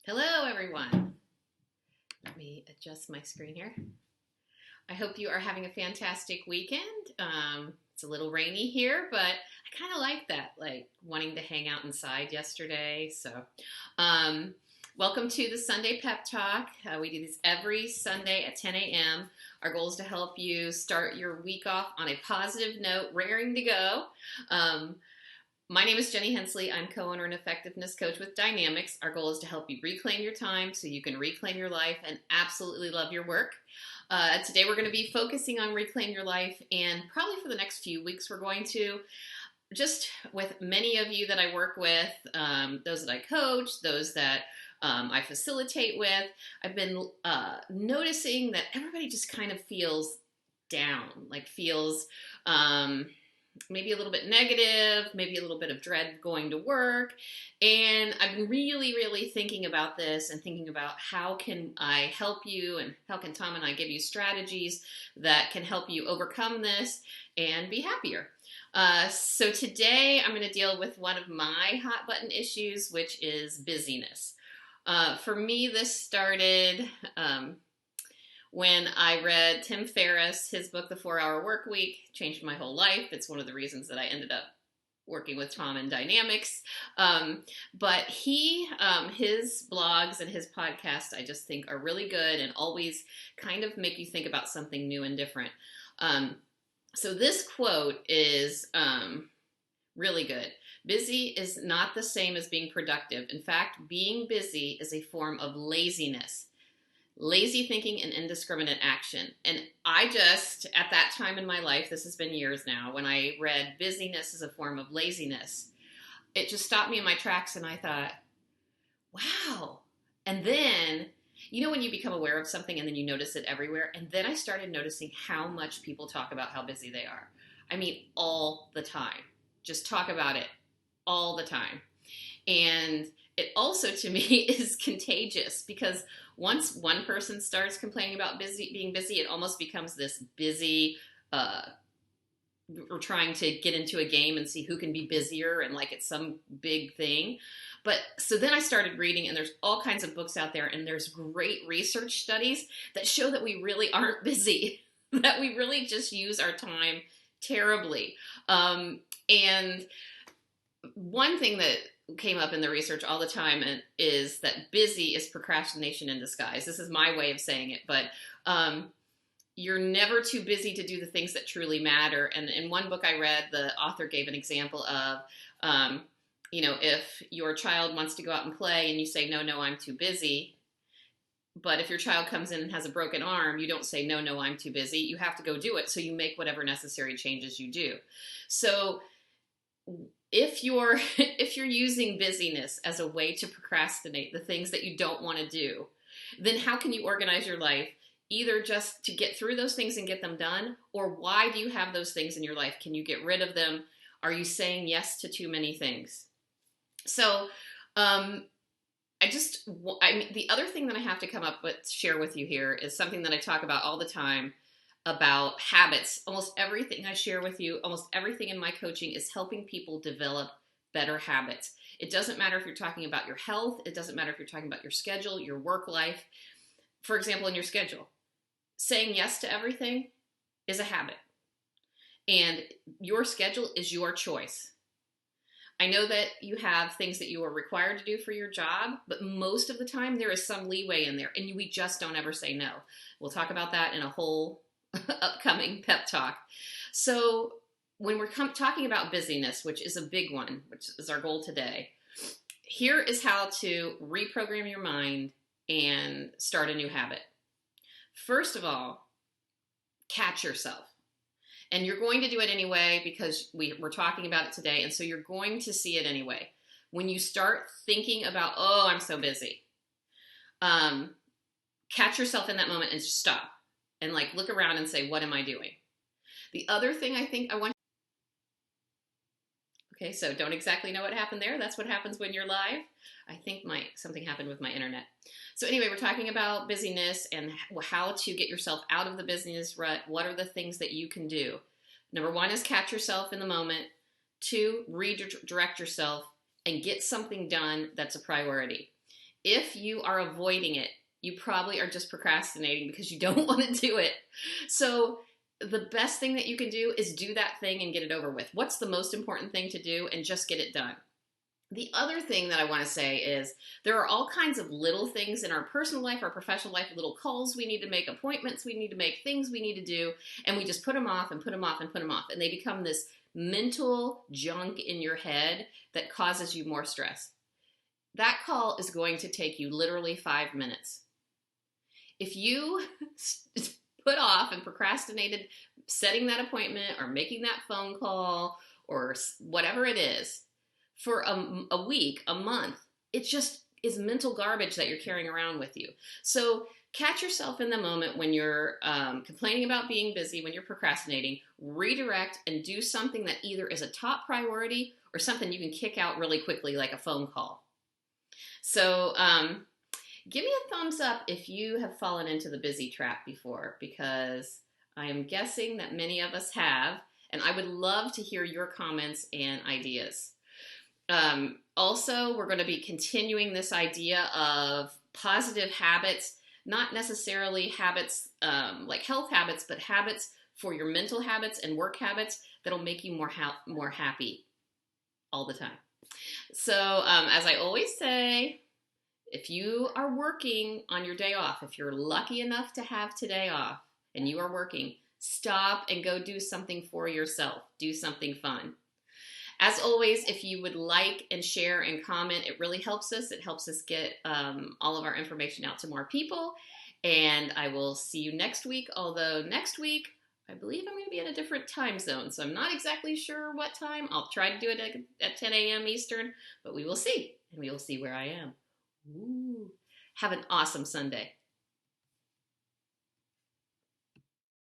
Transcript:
Hello, everyone. Let me adjust my screen here. I hope you are having a fantastic weekend. It's a little rainy here, but I kind of like that, like wanting to hang out inside yesterday. So, welcome to the Sunday Pep Talk. We do this every Sunday at 10 a.m. Our goal is to help you start your week off on a positive note, raring to go. My name is Jenny Hensley. I'm co-owner and effectiveness coach with Dynamics. Our goal is to help you reclaim your time so you can reclaim your life and absolutely love your work. Today we're going to be focusing on reclaim your life, and probably for the next few weeks we're going to, just with many of you that I work with, those that I coach, those that I facilitate with, I've been noticing that everybody just kind of feels down, like feels maybe a little bit negative, maybe a little bit of dread going to work. And I've been really thinking about this and thinking about how can I help you, and how can Tom and I give you strategies that can help you overcome this and be happier. So today I'm going to deal with one of my hot button issues, which is busyness. For me, this started when I read Tim Ferriss, his book, The 4-Hour Work Week, changed my whole life. It's one of the reasons that I ended up working with Tom in Dynamics. But his blogs and his podcast, I just think are really good and always kind of make you think about something new and different. So this quote is really good. Busy is not the same as being productive. In fact, being busy is a form of laziness. Lazy thinking and indiscriminate action. And I just, at that time in my life, this has been years now, when I read busyness is a form of laziness, it just stopped me in my tracks, and I thought, wow. And then, you know, when you become aware of something and then you notice it everywhere, and then I started noticing how much people talk about how busy they are. I mean, all the time. Just talk about it all the time. And it also, to me, is contagious, because once one person starts complaining about being busy, it almost becomes this busy, we're trying to get into a game and see who can be busier, and like it's some big thing. But so then I started reading, and there's all kinds of books out there, and there's great research studies that show that we really aren't busy, that we really just use our time terribly. And one thing that came up in the research all the time is that busy is procrastination in disguise. This is my way of saying it, but you're never too busy to do the things that truly matter. And in one book I read, the author gave an example of, if your child wants to go out and play and you say, no, I'm too busy. But if your child comes in and has a broken arm, you don't say, no, I'm too busy. You have to go do it. So you make whatever necessary changes you do. So if you're using busyness as a way to procrastinate the things that you don't want to do, then how can you organize your life, either just to get through those things and get them done, or why do you have those things in your life? Can you get rid of them? Are you saying yes to too many things? So the other thing that I have to come up with, share with you here, is something that I talk about all the time, about habits. Almost everything I share with you, almost everything in my coaching, is helping people develop better habits. It doesn't matter if you're talking about your health. It doesn't matter if you're talking about your schedule, your work life. For example, in your schedule, saying yes to everything is a habit. And your schedule is your choice. I know that you have things that you are required to do for your job, but most of the time there is some leeway in there, and we just don't ever say no. We'll talk about that in a whole upcoming pep talk. So when we're talking about busyness, which is a big one, which is our goal today, here is how to reprogram your mind and start a new habit. First of all, catch yourself. And you're going to do it anyway, because we're talking about it today, and so you're going to see it anyway. When you start thinking about, oh, I'm so busy, catch yourself in that moment and just stop. And like look around and say, what am I doing? The other thing I think I want. Okay, so don't exactly know what happened there. That's what happens when you're live. I think something happened with my internet. So anyway, we're talking about busyness and how to get yourself out of the busyness rut. What are the things that you can do? Number one is catch yourself in the moment. 2, redirect yourself and get something done that's a priority. If you are avoiding it, you probably are just procrastinating because you don't want to do it. So the best thing that you can do is do that thing and get it over with. What's the most important thing to do? And just get it done. The other thing that I want to say is there are all kinds of little things in our personal life, our professional life, little calls we need to make, appointments we need to make, things we need to do, and we just put them off and put them off and put them off. And they become this mental junk in your head that causes you more stress. That call is going to take you literally 5 minutes. If you put off and procrastinated setting that appointment or making that phone call or whatever it is, for a week, a month, it just is mental garbage that you're carrying around with you. So catch yourself in the moment when you're complaining about being busy, when you're procrastinating, redirect and do something that either is a top priority or something you can kick out really quickly, like a phone call. So give me a thumbs up if you have fallen into the busy trap before, because I am guessing that many of us have, and I would love to hear your comments and ideas. Also, we're going to be continuing this idea of positive habits, not necessarily habits like health habits, but habits for your mental habits and work habits that'll make you more happy all the time. So, as I always say, if you are working on your day off, if you're lucky enough to have today off and you are working, stop and go do something for yourself. Do something fun. As always, if you would like and share and comment, it really helps us. It helps us get all of our information out to more people. And I will see you next week. Although next week, I believe I'm going to be in a different time zone. So I'm not exactly sure what time. I'll try to do it at 10 a.m. Eastern, but we will see. And we will see where I am. Ooh. Have an awesome Sunday.